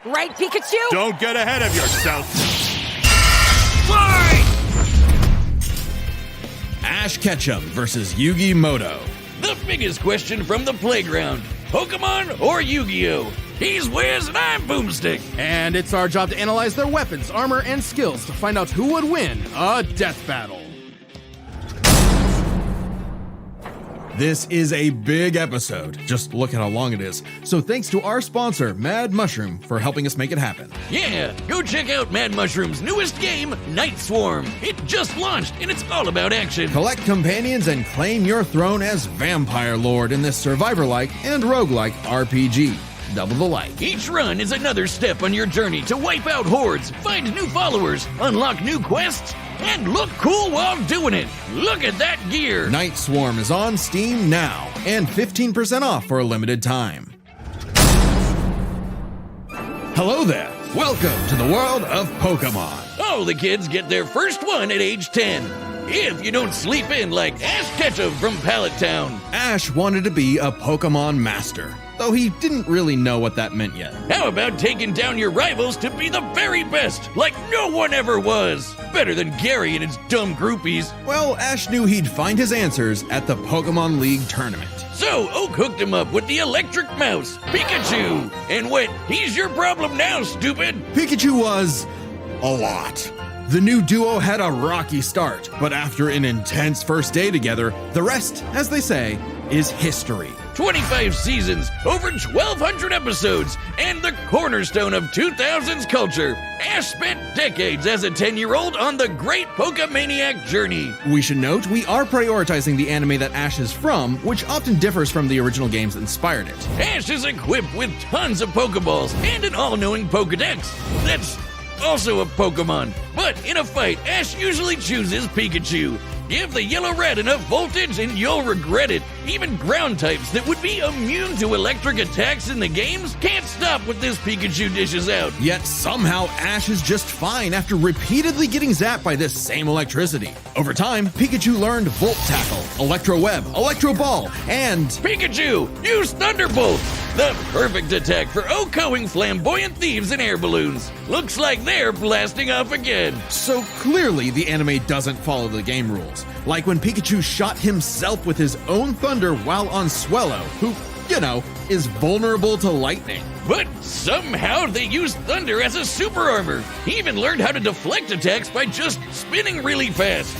Right, Pikachu? Don't get ahead of yourself. Fight! Ash Ketchum versus Yugi Moto. The biggest question from the playground. Pokemon or Yu-Gi-Oh? He's Wiz and I'm Boomstick. And it's our job to analyze their weapons, armor, and skills to find out who would win a death battle. This is a big episode. Just look at how long it is. So thanks to our sponsor, Mad Mushroom, for helping us make it happen. Yeah, go check out Mad Mushroom's newest game, Night Swarm. It just launched and it's all about action. Collect companions and claim your throne as Vampire Lord in this survivor-like and roguelike RPG. Double the like. Each run is another step on your journey to wipe out hordes, find new followers, unlock new quests, and look cool while doing it. Look at that gear. Night Swarm is on Steam now, and 15% off for a limited time. Hello there. Welcome to the world of Pokemon. All the kids get their first one at age 10. If you don't sleep in like Ash Ketchum from Pallet Town. Ash wanted to be a Pokemon master, though he didn't really know what that meant yet. How about taking down your rivals to be the very best, like no one ever was? Better than Gary and his dumb groupies. Well, Ash knew he'd find his answers at the Pokemon League tournament. So Oak hooked him up with the electric mouse, Pikachu, and went, "He's your problem now, stupid." Pikachu was a lot. The new duo had a rocky start, but after an intense first day together, the rest, as they say, is history. 25 seasons, over 1,200 episodes, and the cornerstone of 2000s culture. Ash spent decades as a 10-year-old on the great Pokemaniac journey. We should note we are prioritizing the anime that Ash is from, which often differs from the original games that inspired it. Ash is equipped with tons of Pokeballs and an all-knowing Pokedex. That's also a Pokemon. But in a fight, Ash usually chooses Pikachu. Give the yellow red enough voltage and you'll regret it. Even ground types that would be immune to electric attacks in the games can't stop what this Pikachu dishes out. Yet somehow Ash is just fine after repeatedly getting zapped by this same electricity. Over time, Pikachu learned Volt Tackle, Electro Web, Electro Ball, and Pikachu, use Thunderbolt! The perfect attack for OHKOing flamboyant thieves and air balloons. Looks like they're blasting off again. So clearly the anime doesn't follow the game rules. Like when Pikachu shot himself with his own thunder while on Swellow, who, you know, is vulnerable to lightning. But somehow they used thunder as a super armor. He even learned how to deflect attacks by just spinning really fast.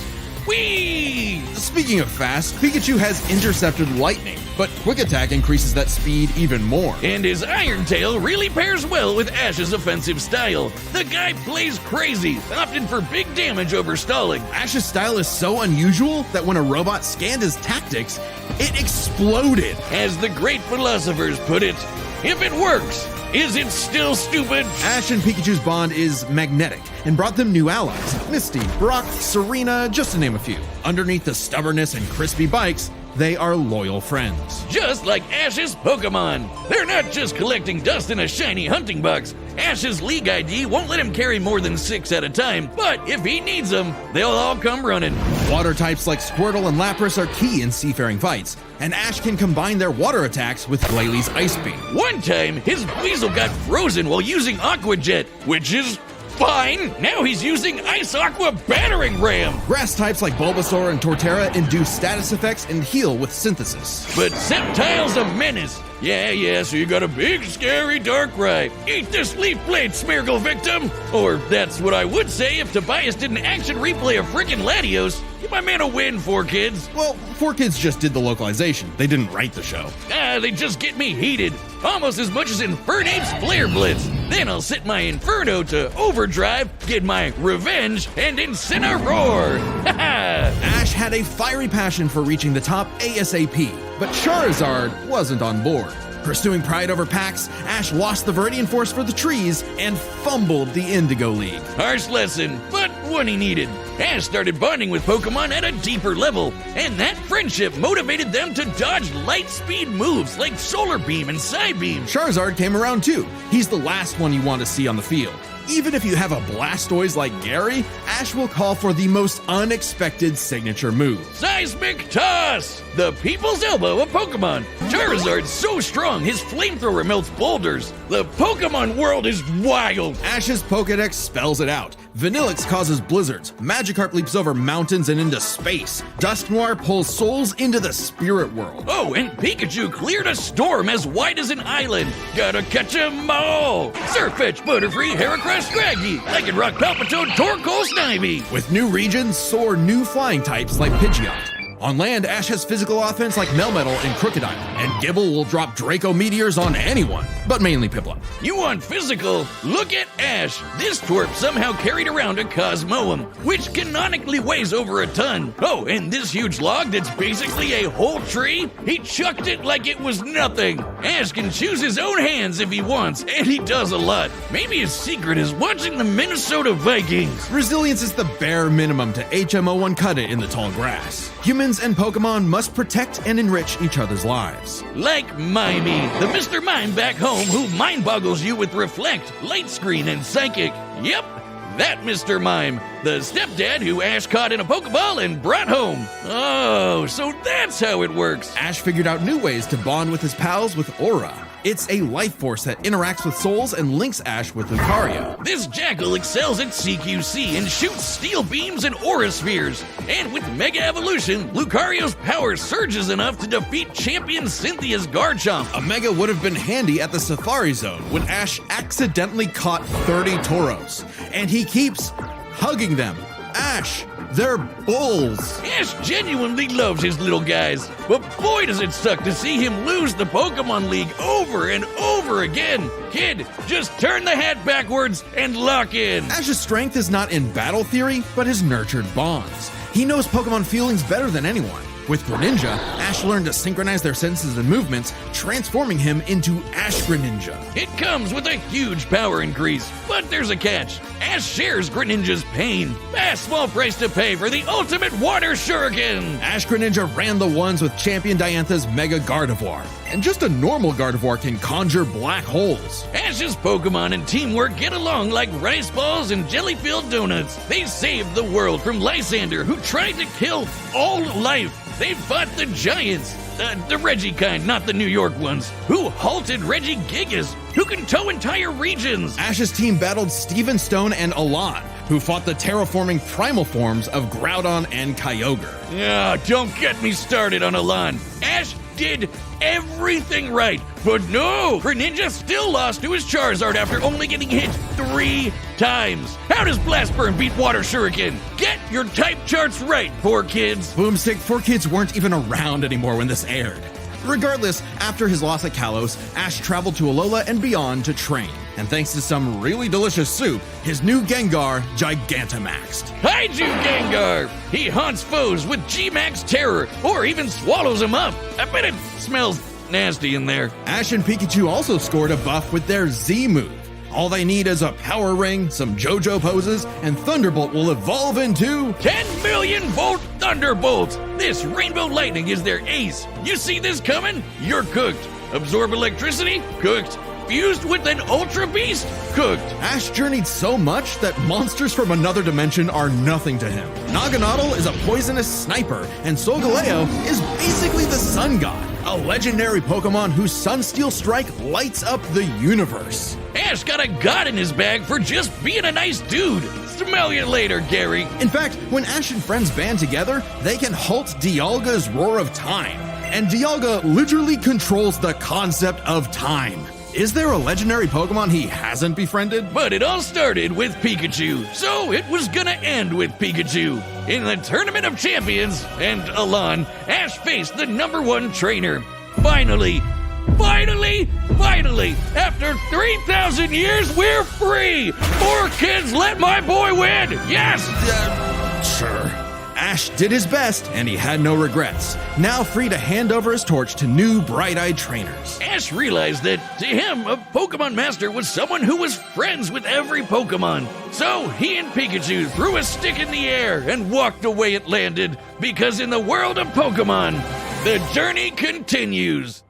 Whee! Speaking of fast, Pikachu has intercepted lightning, but Quick Attack increases that speed even more. And his Iron Tail really pairs well with Ash's offensive style. The guy plays crazy, opting for big damage over stalling. Ash's style is so unusual that when a robot scanned his tactics, it exploded. As the great philosophers put it, if it works, is it still stupid? Ash and Pikachu's bond is magnetic and brought them new allies. Misty, Brock, Serena, just to name a few. Underneath the stubbornness and crispy bikes, they are loyal friends. Just like Ash's Pokemon. They're not just collecting dust in a shiny hunting box. Ash's League ID won't let him carry more than 6 at a time, but if he needs them, they'll all come running. Water types like Squirtle and Lapras are key in seafaring fights, and Ash can combine their water attacks with Glalie Ice Beam. One time, his Weasel got frozen while using Aqua Jet, which is fine. Now he's using Ice Aqua Battering Ram. Grass types like Bulbasaur and Torterra induce status effects and heal with Synthesis. But Sceptile's a menace. Yeah, so you got a big, scary Darkrai. Eat this Leaf Blade, Smeargle victim! Or that's what I would say if Tobias did an action replay of frickin' Latios. Give my man a win, 4Kids. Well, 4Kids just did the localization. They didn't write the show. They just get me heated. Almost as much as Infernape's Flare Blitz. Then I'll set my Inferno to overdrive, get my revenge, and Incineroar. Ash had a fiery passion for reaching the top ASAP, but Charizard wasn't on board. Pursuing pride over packs, Ash lost the Viridian Force for the trees and fumbled the Indigo League. Harsh lesson, but one he needed. Ash started bonding with Pokemon at a deeper level, and that friendship motivated them to dodge light speed moves like Solar Beam and Psybeam. Charizard came around too. He's the last one you want to see on the field. Even if you have a Blastoise like Gary, Ash will call for the most unexpected signature move. Seismic Toss! The people's elbow of Pokemon. Charizard's so strong his flamethrower melts boulders. The Pokemon world is wild. Ash's Pokedex spells it out. Vanillix causes blizzards. Magikarp leaps over mountains and into space. Dusknoir pulls souls into the spirit world. Oh, and Pikachu cleared a storm as wide as an island. Gotta catch 'em all. Surfetch, Butterfree, Heracross, Scraggy, Lycanroc, Palpitoad, Torkoal, Snivy. With new regions, soar new flying types like Pidgeot. On land, Ash has physical offense like Melmetal and Crocodile, and Gibble will drop Draco Meteors on anyone, but mainly Piplup. You want physical? Look at Ash. This twerp somehow carried around a Cosmoem, which canonically weighs over a ton. Oh, and this huge log that's basically a whole tree? He chucked it like it was nothing. Ash can choose his own hands if he wants, and he does a lot. Maybe his secret is watching the Minnesota Vikings. Resilience is the bare minimum to HMO1 cut it in the tall grass. Humans and Pokemon must protect and enrich each other's lives. Like Mimey, the Mr. Mime back home who mind boggles you with Reflect, Light Screen, and Psychic. Yep, that Mr. Mime, the stepdad who Ash caught in a Pokeball and brought home. Oh, so that's how it works. Ash figured out new ways to bond with his pals with Aura. It's a life force that interacts with souls and links Ash with Lucario. This Jackal excels at CQC and shoots steel beams and aura spheres. And with Mega Evolution, Lucario's power surges enough to defeat champion Cynthia's Garchomp. A Mega would have been handy at the Safari Zone when Ash accidentally caught 30 Tauros. And he keeps hugging them. Ash, they're bulls. Ash genuinely loves his little guys, but boy does it suck to see him lose the Pokemon League over and over again. Kid, just turn the hat backwards and lock in. Ash's strength is not in battle theory, but his nurtured bonds. He knows Pokemon feelings better than anyone. With Greninja, Ash learned to synchronize their senses and movements, transforming him into Ash Greninja. It comes with a huge power increase, but there's a catch. Ash shares Greninja's pain. A small price to pay for the ultimate water shuriken. Ash Greninja ran the ones with Champion Diantha's Mega Gardevoir. And just a normal Gardevoir can conjure black holes. Ash's Pokemon and teamwork get along like rice balls and jelly-filled donuts. They saved the world from Lysander, who tried to kill all life. They fought the giants, the Reggie kind, not the New York ones, who halted Reggie Gigas, who can tow entire regions. Ash's team battled Steven Stone and Alon, who fought the terraforming primal forms of Groudon and Kyogre. Don't get me started on Alon. Ash did everything right, but no, Greninja still lost to his Charizard after only getting hit 3 times. How does Blast Burn beat Water Shuriken? Get your type charts right, 4Kids. Boomstick, 4Kids weren't even around anymore when this aired. Regardless, after his loss at Kalos, Ash traveled to Alola and beyond to train. And thanks to some really delicious soup, his new Gengar Gigantamaxed. Kaiju Gengar! He haunts foes with G-Max Terror, or even swallows them up. I bet it smells nasty in there. Ash and Pikachu also scored a buff with their Z move. All they need is a power ring, some JoJo poses, and Thunderbolt will evolve into 10 million volt Thunderbolt! This Rainbow Lightning is their ace. You see this coming? You're cooked. Absorb electricity? Cooked. Fused with an Ultra Beast? Cooked. Ash journeyed so much that monsters from another dimension are nothing to him. Naganadel is a poisonous sniper, and Solgaleo is basically the sun god, a legendary Pokemon whose Sunsteel Strike lights up the universe. Ash got a god in his bag for just being a nice dude. Smell you later, Gary. In fact, when Ash and friends band together, they can halt Dialga's Roar of Time. And Dialga literally controls the concept of time. Is there a legendary Pokemon he hasn't befriended? But it all started with Pikachu, so it was gonna end with Pikachu. In the Tournament of Champions, and Alon, Ash faced the #1 trainer. Finally, after 3,000 years, we're free! 4Kids, let my boy win! Yes! Sure. Ash did his best, and he had no regrets. Now free to hand over his torch to new bright-eyed trainers. Ash realized that, to him, a Pokemon Master was someone who was friends with every Pokemon. So he and Pikachu threw a stick in the air and walked the way it landed, because in the world of Pokemon, the journey continues.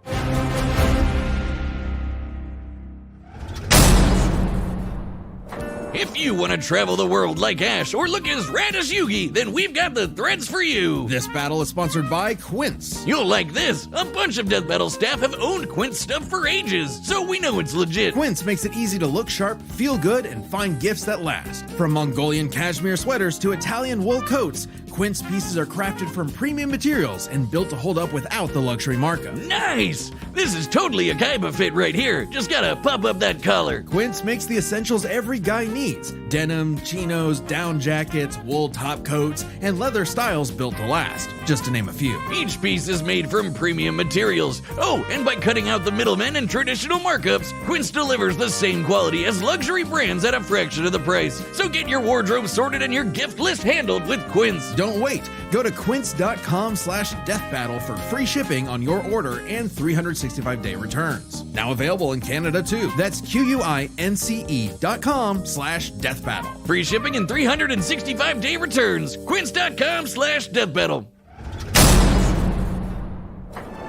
If you want to travel the world like Ash or look as rad as Yugi, then we've got the threads for you. This battle is sponsored by Quince. You'll like this. A bunch of Death Battle staff have owned Quince stuff for ages, so we know it's legit. Quince makes it easy to look sharp, feel good, and find gifts that last. From Mongolian cashmere sweaters to Italian wool coats, Quince pieces are crafted from premium materials and built to hold up without the luxury markup. Nice! This is totally a Kaiba fit right here. Just gotta pop up that collar. Quince makes the essentials every guy needs. Denim, chinos, down jackets, wool top coats, and leather styles built to last, just to name a few. Each piece is made from premium materials. Oh, and by cutting out the middlemen and traditional markups, Quince delivers the same quality as luxury brands at a fraction of the price. So get your wardrobe sorted and your gift list handled with Quince. Don't wait. Go to quince.com/deathbattle for free shipping on your order and 365-day returns. Now available in Canada too. That's QUINCE.com/deathbattle. Free shipping and 365-day returns. Quince.com/deathbattle.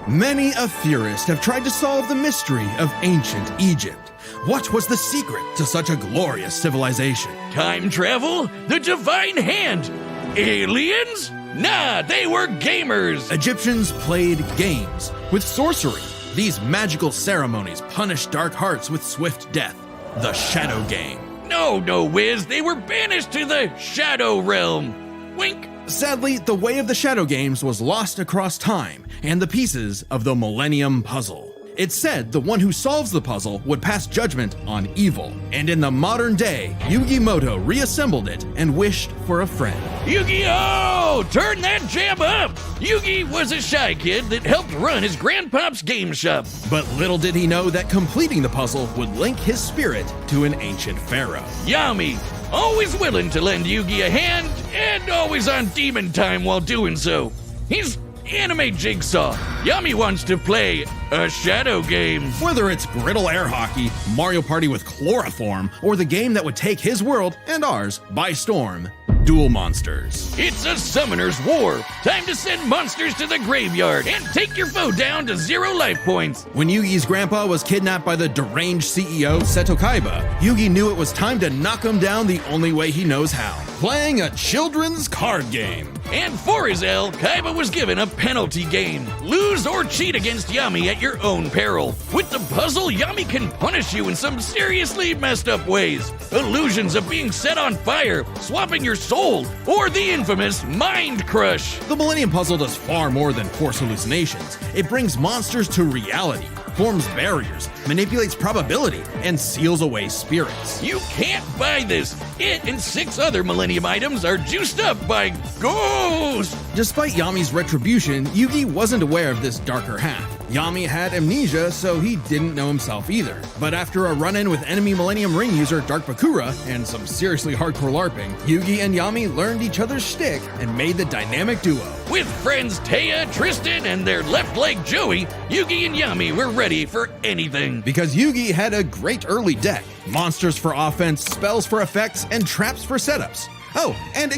Many a theorist have tried to solve the mystery of ancient Egypt. What was the secret to such a glorious civilization? Time travel? The divine hand? Aliens? Nah, they were gamers. Egyptians played games with sorcery. These magical ceremonies punished dark hearts with swift death. The Shadow Game. No, Wiz. They were banished to the Shadow Realm. Wink. Sadly, the way of the Shadow Games was lost across time and the pieces of the Millennium Puzzle. It's said the one who solves the puzzle would pass judgment on evil. And in the modern day, Yugi Muto reassembled it and wished for a friend. Yu-Gi-Oh! Turn that jam up! Yugi was a shy kid that helped run his grandpop's game shop. But little did he know that completing the puzzle would link his spirit to an ancient pharaoh. Yami, always willing to lend Yugi a hand and always on demon time while doing so. He's anime Jigsaw. Yami wants to play a shadow game. Whether it's griddle air hockey, Mario Party with chloroform, or the game that would take his world and ours by storm, Duel Monsters. It's a summoner's war. Time to send monsters to the graveyard and take your foe down to 0 life points. When Yugi's grandpa was kidnapped by the deranged CEO, Seto Kaiba, Yugi knew it was time to knock him down the only way he knows how. Playing a children's card game. And for his L, Kaiba was given a penalty game. Lose or cheat against Yami at your own peril. With the puzzle, Yami can punish you in some seriously messed up ways. Illusions of being set on fire, swapping your soul, or the infamous Mind Crush. The Millennium Puzzle does far more than force hallucinations. It brings monsters to reality, forms barriers, manipulates probability, and seals away spirits. You can't buy this. It and 6 other Millennium items are juiced up by ghosts. Despite Yami's retribution, Yugi wasn't aware of this darker half. Yami had amnesia, so he didn't know himself either. But after a run-in with enemy Millennium Ring user Dark Bakura and some seriously hardcore LARPing, Yugi and Yami learned each other's shtick and made the dynamic duo. With friends Taya, Tristan, and their left leg Joey, Yugi and Yami were ready for anything. Because Yugi had a great early deck. Monsters for offense, spells for effects, and traps for setups. Oh, and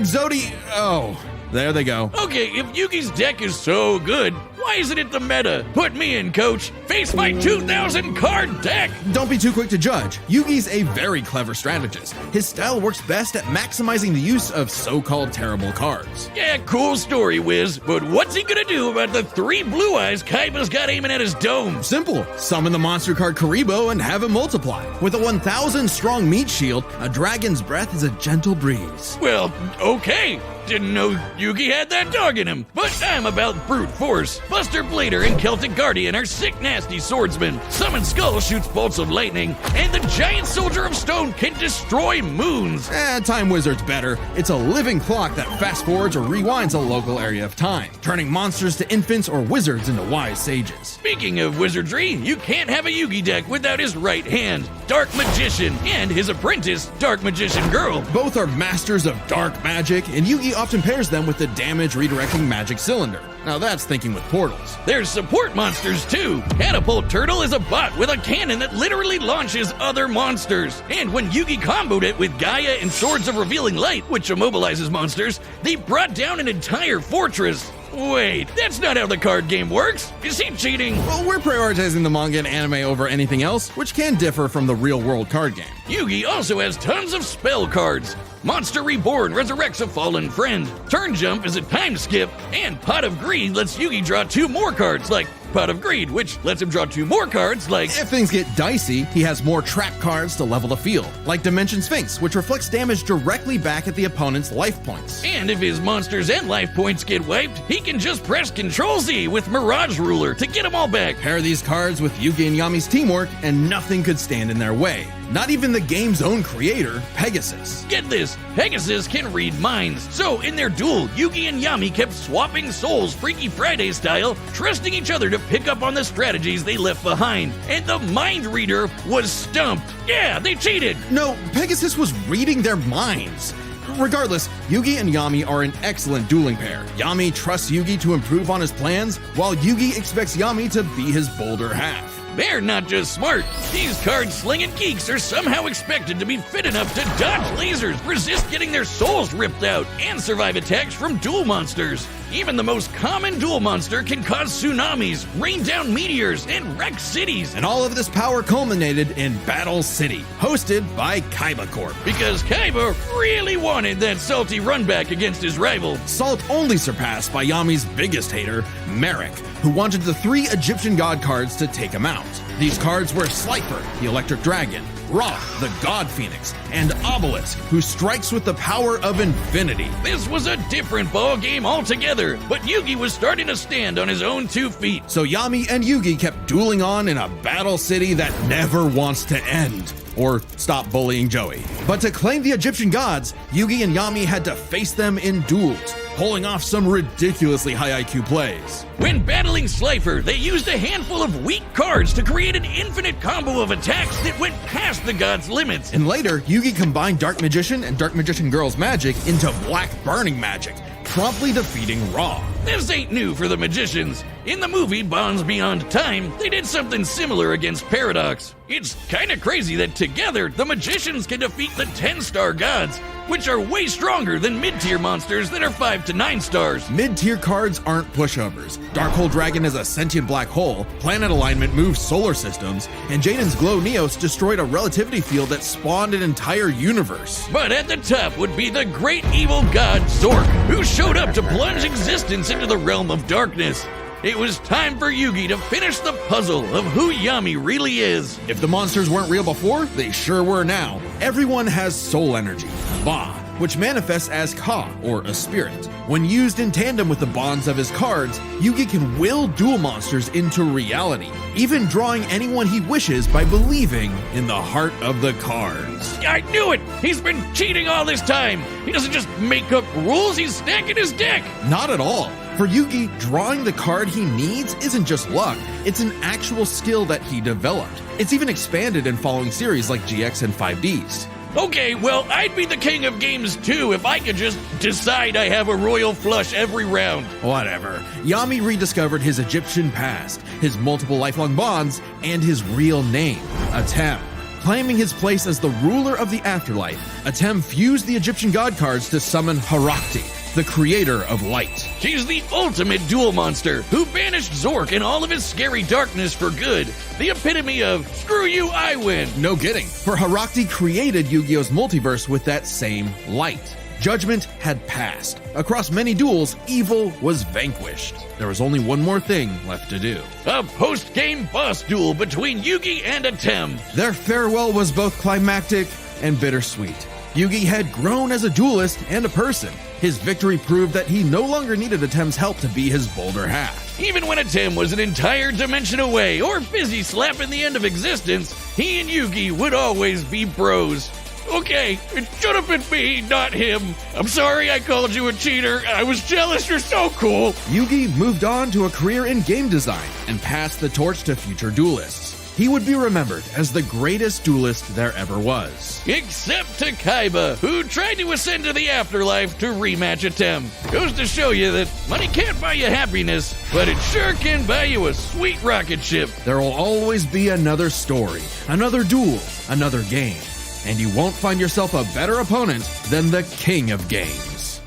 there they go. Okay, if Yugi's deck is so good, why isn't it the meta? Put me in, coach. Face my 2,000 card deck. Don't be too quick to judge. Yugi's a very clever strategist. His style works best at maximizing the use of so-called terrible cards. Yeah, cool story, Wiz. But what's he gonna do about the 3 blue eyes Kaiba's got aiming at his dome? Simple. Summon the monster card Karibo and have it multiply. With a 1,000 strong meat shield, a dragon's breath is a gentle breeze. Well, okay. Didn't know Yugi had that dog in him, but I'm about brute force. Buster Blader and Celtic Guardian are sick, nasty swordsmen. Summon Skull shoots bolts of lightning, and the giant soldier of stone can destroy moons. Time Wizard's better. It's a living clock that fast forwards or rewinds a local area of time, turning monsters to infants or wizards into wise sages. Speaking of wizardry, you can't have a Yugi deck without his right hand, Dark Magician, and his apprentice, Dark Magician Girl. Both are masters of dark magic, and Yugi often pairs them with the damage redirecting magic cylinder. Now that's thinking with portals. There's support monsters too. Catapult Turtle is a bot with a cannon that literally launches other monsters. And when Yugi comboed it with Gaia and Swords of Revealing Light, which immobilizes monsters, they brought down an entire fortress. Wait, that's not how the card game works. Is he cheating? Well, we're prioritizing the manga and anime over anything else, which can differ from the real-world card game. Yugi also has tons of spell cards. Monster Reborn resurrects a fallen friend. Turn Jump is a time skip. And Pot of Greed lets Yugi draw 2 more cards, like Pot of Greed, which lets him draw 2 more cards, like... If things get dicey, he has more trap cards to level the field, like Dimension Sphinx, which reflects damage directly back at the opponent's life points. And if his monsters and life points get wiped, he can just press Ctrl-Z with Mirage Ruler to get them all back. Pair these cards with Yugi and Yami's teamwork, and nothing could stand in their way. Not even the game's own creator, Pegasus. Get this, Pegasus can read minds. So in their duel, Yugi and Yami kept swapping souls Freaky Friday style, trusting each other to pick up on the strategies they left behind. And the mind reader was stumped. Yeah, they cheated. No, Pegasus was reading their minds. Regardless, Yugi and Yami are an excellent dueling pair. Yami trusts Yugi to improve on his plans, while Yugi expects Yami to be his bolder half. They're not just smart. These card-slinging geeks are somehow expected to be fit enough to dodge lasers, resist getting their souls ripped out, and survive attacks from duel monsters. Even the most common duel monster can cause tsunamis, rain down meteors, and wreck cities. And all of this power culminated in Battle City, hosted by Kaiba Corp. Because Kaiba really wanted that salty runback against his rival. Salt only surpassed by Yami's biggest hater, Merrick, who wanted the 3 Egyptian god cards to take him out. These cards were Slifer, the Electric Dragon, Roth, the God Phoenix, and Obelix, who strikes with the power of infinity. This was a different ball game altogether, but Yugi was starting to stand on his own 2 feet. So Yami and Yugi kept dueling on in a battle city that never wants to end. Or stop bullying Joey. But to claim the Egyptian gods, Yugi and Yami had to face them in duels, pulling off some ridiculously high IQ plays. When battling Slifer, they used a handful of weak cards to create an infinite combo of attacks that went past the gods' limits. And later, Yugi combined Dark Magician and Dark Magician Girl's magic into Black Burning magic, promptly defeating Ra. This ain't new for the magicians. In the movie Bonds Beyond Time, they did something similar against Paradox. It's kinda crazy that together, the magicians can defeat the 10-star gods, which are way stronger than mid-tier monsters that are 5 to 9 stars. Mid-tier cards aren't pushovers. Darkhold Dragon is a sentient black hole, planet alignment moves solar systems, and Jaden's Glow Neos destroyed a relativity field that spawned an entire universe. But at the top would be the great evil god Zork, who showed up to plunge existence into the realm of darkness. It was time for Yugi to finish the puzzle of who Yami really is. If the monsters weren't real before, they sure were now. Everyone has soul energy, Ba, which manifests as Ka, or a spirit. When used in tandem with the bonds of his cards, Yugi can will duel monsters into reality, even drawing anyone he wishes by believing in the heart of the cards. I knew it! He's been cheating all this time! He doesn't just make up rules, he's stacking his deck! Not at all. For Yugi, drawing the card he needs isn't just luck, it's an actual skill that he developed. It's even expanded in following series like GX and 5Ds. Okay, well, I'd be the king of games too if I could just decide I have a royal flush every round. Whatever. Yami rediscovered his Egyptian past, his multiple lifelong bonds, and his real name, Atem. Claiming his place as the ruler of the afterlife, Atem fused the Egyptian god cards to summon Harakti, the creator of light. She's the ultimate duel monster who banished Zork and all of his scary darkness for good. The epitome of, screw you, I win. No kidding, for Harakti created Yu-Gi-Oh's multiverse with that same light. Judgment had passed. Across many duels, evil was vanquished. There was only one more thing left to do. A post-game boss duel between Yugi and Atem. Their farewell was both climactic and bittersweet. Yugi had grown as a duelist and a person. His victory proved that he no longer needed Atem's help to be his bolder half. Even when Atem was an entire dimension away or busy slapping the end of existence, he and Yugi would always be bros. Okay, it should have been me, not him. I'm sorry I called you a cheater. I was jealous. You're so cool. Yugi moved on to a career in game design and passed the torch to future duelists. He would be remembered as the greatest duelist there ever was. Except to Kaiba, who tried to ascend to the afterlife to rematch Atem. Goes to show you that money can't buy you happiness, but it sure can buy you a sweet rocket ship. There will always be another story, another duel, another game. And you won't find yourself a better opponent than the king of games.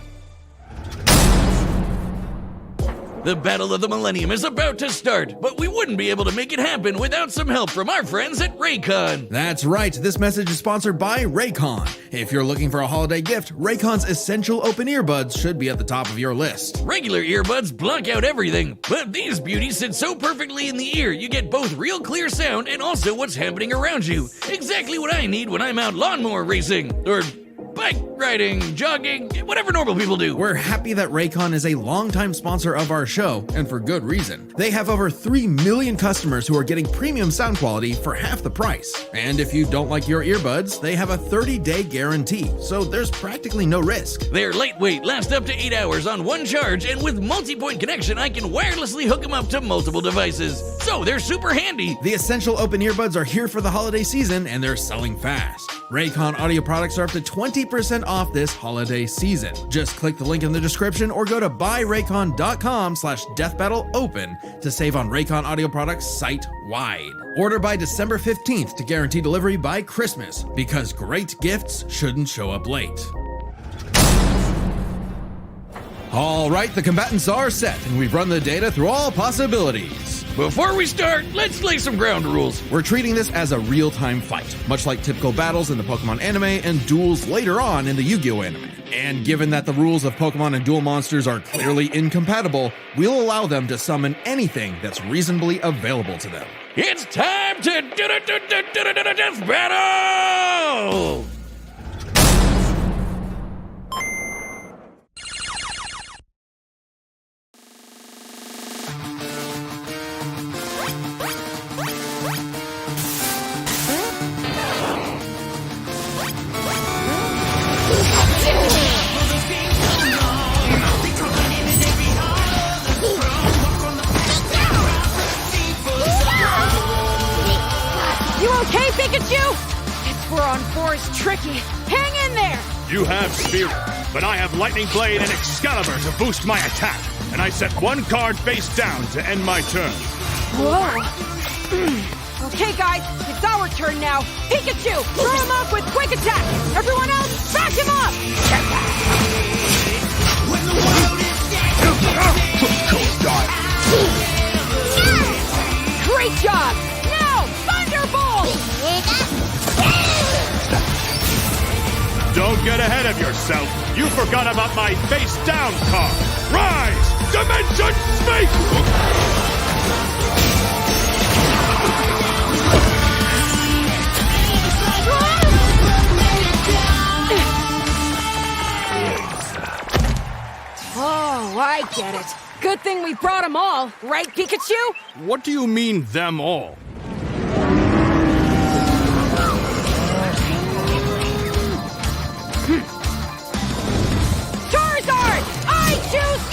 The Battle of the Millennium is about to start, but we wouldn't be able to make it happen without some help from our friends at Raycon. That's right, this message is sponsored by Raycon. If you're looking for a holiday gift, Raycon's essential open earbuds should be at the top of your list. Regular earbuds block out everything, but these beauties sit so perfectly in the ear you get both real clear sound and also what's happening around you. Exactly what I need when I'm out lawnmower racing, or bike riding, jogging, whatever normal people do. We're happy that Raycon is a longtime sponsor of our show, and for good reason. They have over 3 million customers who are getting premium sound quality for half the price. And if you don't like your earbuds, they have a 30-day guarantee, so there's practically no risk. They're lightweight, last up to 8 hours on one charge, and with multi-point connection, I can wirelessly hook them up to multiple devices. So they're super handy. The essential open earbuds are here for the holiday season, and they're selling fast. Raycon audio products are up to 20% off this holiday season. Just click the link in the description or go to buyraycon.com/deathbattleopen to save on Raycon audio products site-wide. Order by December 15th to guarantee delivery by Christmas, because great gifts shouldn't show up late. All right, the combatants are set, and we've run the data through all possibilities. Before we start, let's lay some ground rules. We're treating this as a real-time fight, much like typical battles in the Pokemon anime and duels later on in the Yu-Gi-Oh anime. And given that the rules of Pokemon and duel monsters are clearly incompatible, we'll allow them to summon anything that's reasonably available to them. It's time to death battle! Pikachu? It's 4-on-4 is tricky. Hang in there! You have Spirit, but I have Lightning Blade and Excalibur to boost my attack, and I set one card face down to end my turn. Whoa! Okay, guys, it's our turn now. Pikachu, throw him off with Quick Attack! Everyone else, back him up! Great job! Now, Thunderbolt! Don't get ahead of yourself. You forgot about my face down card. Rise! Dimension Snake! Oh, I get it. Good thing we brought them all, right, Pikachu? What do you mean, them all? Charizard! I choose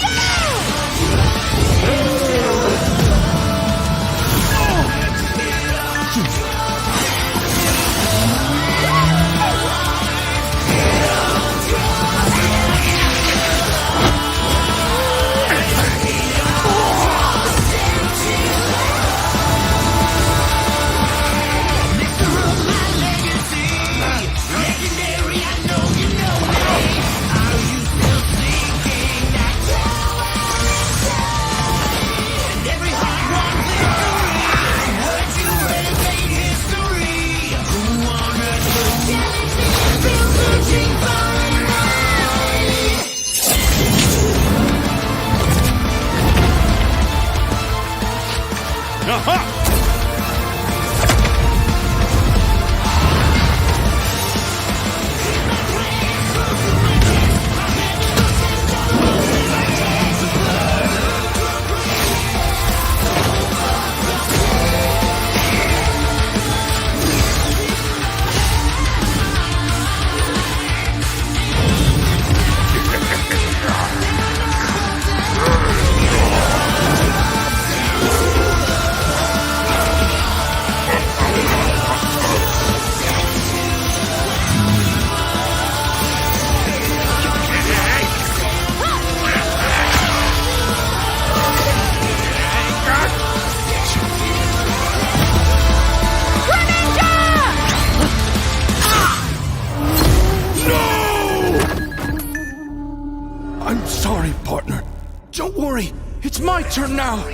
I'm sorry, partner. Don't worry. It's my turn now!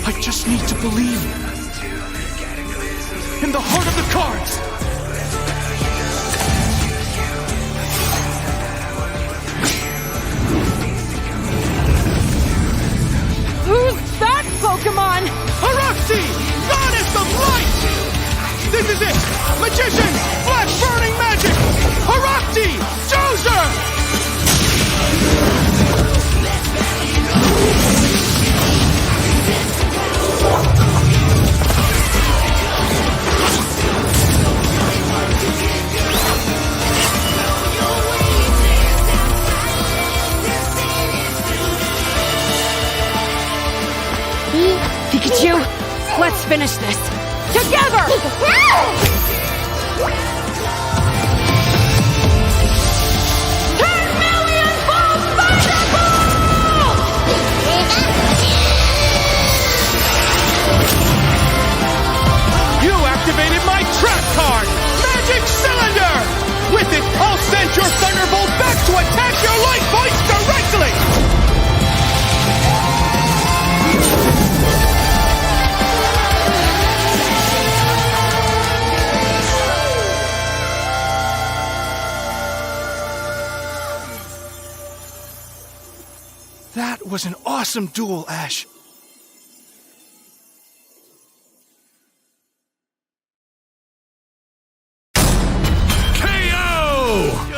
I just need to believe in the heart of the cards! Who's that Pokemon? Haruxi! Goddess of Light! This is it! Magician! Flash burning magic! Haruxi! Dozer! Pikachu, let's finish this. Together! 10 million balls fireball! You activated my trap card! Magic Cylinder! With it, I'll send your Thunderbolt back to attack your life points directly! That was an awesome duel, Ash.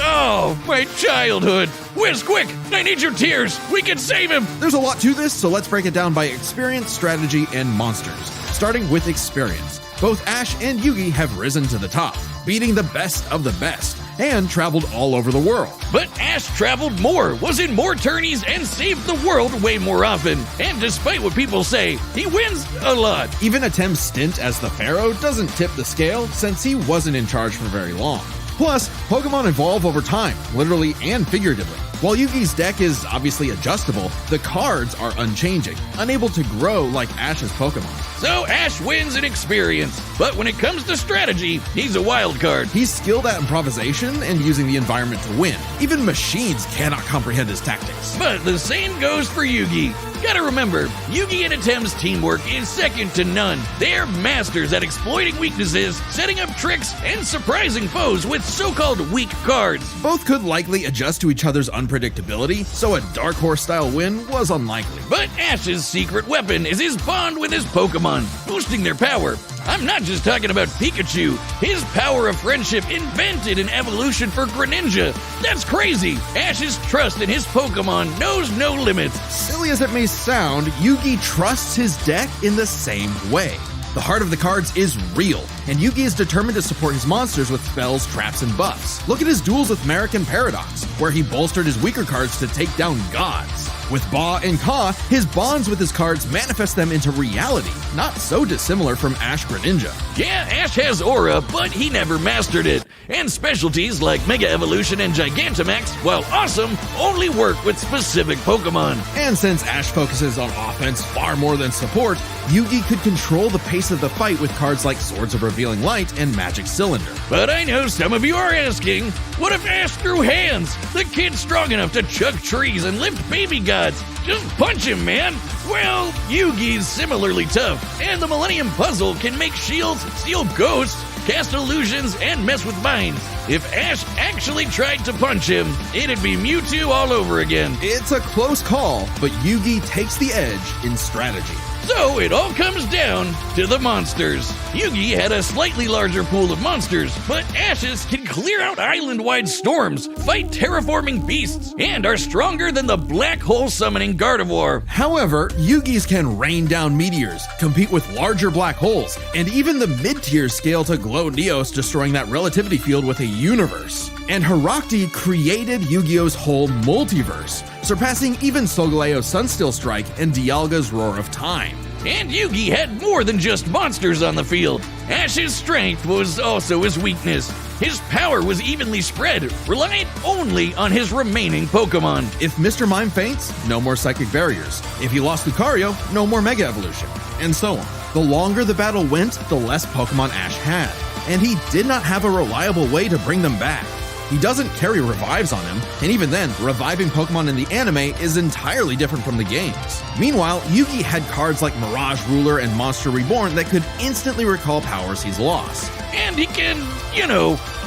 Oh, my childhood! Whiz, quick! I need your tears! We can save him! There's a lot to this, so let's break it down by experience, strategy, and monsters. Starting with experience. Both Ash and Yugi have risen to the top, beating the best of the best, and traveled all over the world. But Ash traveled more, was in more tourneys, and saved the world way more often. And despite what people say, he wins a lot. Even Atem's stint as the Pharaoh doesn't tip the scale, since he wasn't in charge for very long. Plus, Pokemon evolve over time, literally and figuratively. While Yugi's deck is obviously adjustable, the cards are unchanging, unable to grow like Ash's Pokemon. So Ash wins in experience, but when it comes to strategy, he's a wild card. He's skilled at improvisation and using the environment to win. Even machines cannot comprehend his tactics. But the same goes for Yugi. Gotta remember, Yugi and Atem's teamwork is second to none. They're masters at exploiting weaknesses, setting up tricks, and surprising foes with so-called weak cards. Both could likely adjust to each other's unpredictability, so a Dark Horse-style win was unlikely. But Ash's secret weapon is his bond with his Pokemon, boosting their power. I'm not just talking about Pikachu. His power of friendship invented an evolution for Greninja. That's crazy. Ash's trust in his Pokemon knows no limits. Silly as it may sound, Yugi trusts his deck in the same way. The heart of the cards is real, and Yugi is determined to support his monsters with spells, traps, and buffs. Look at his duels with Merrick and Paradox, where he bolstered his weaker cards to take down gods. With Ba and Ka, his bonds with his cards manifest them into reality, not so dissimilar from Ash Greninja. Yeah, Ash has aura, but he never mastered it. And specialties like Mega Evolution and Gigantamax, while awesome, only work with specific Pokemon. And since Ash focuses on offense far more than support, Yugi could control the pace of the fight with cards like Swords of Revealing Light and Magic Cylinder. But I know some of you are asking, what if Ash threw hands? The kid's strong enough to chuck trees and lift baby gods. Just punch him, man. Well, Yugi's similarly tough, and the Millennium Puzzle can make shields, steal ghosts, cast illusions, and mess with minds. If Ash actually tried to punch him, it'd be Mewtwo all over again. It's a close call, but Yugi takes the edge in strategy. So it all comes down to the monsters. Yugi had a slightly larger pool of monsters, but Ash's can clear out island-wide storms, fight terraforming beasts, and are stronger than the black hole summoning Gardevoir. However, Yugi's can rain down meteors, compete with larger black holes, and even the mid-tiers scale to Glow Neos, destroying that relativity field with a universe. And Harakti created Yu-Gi-Oh's whole multiverse, surpassing even Solgaleo's Sunsteel Strike and Dialga's Roar of Time. And Yugi had more than just monsters on the field. Ash's strength was also his weakness. His power was evenly spread, reliant only on his remaining Pokemon. If Mr. Mime faints, no more Psychic Barriers. If he lost Lucario, no more Mega Evolution. And so on. The longer the battle went, the less Pokemon Ash had. And he did not have a reliable way to bring them back. He doesn't carry revives on him, and even then, reviving Pokemon in the anime is entirely different from the games. Meanwhile, Yugi had cards like Mirage Ruler and Monster Reborn that could instantly recall powers he's lost. And he can,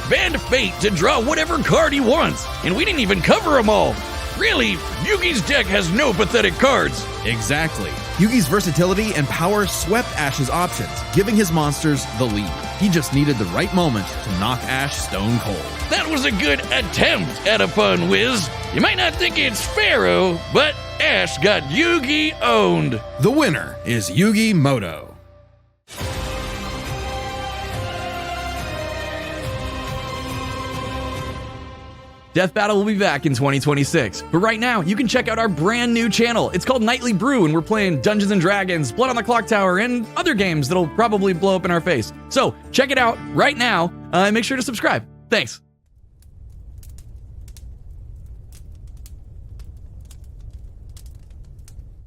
bend fate to draw whatever card he wants. And we didn't even cover them all. Really, Yugi's deck has no pathetic cards. Exactly. Yugi's versatility and power swept Ash's options, giving his monsters the lead. He just needed the right moment to knock Ash stone cold. That was a good attempt at a pun, Wiz. You might not think it's Pharaoh, but Ash got Yugi owned. The winner is Yugi Moto. Death Battle will be back in 2026, but right now you can check out our brand new channel. It's called Nightly Brew, and we're playing Dungeons and Dragons, Blood on the Clock Tower, and other games that'll probably blow up in our face. So check it out right now, and make sure to subscribe. Thanks.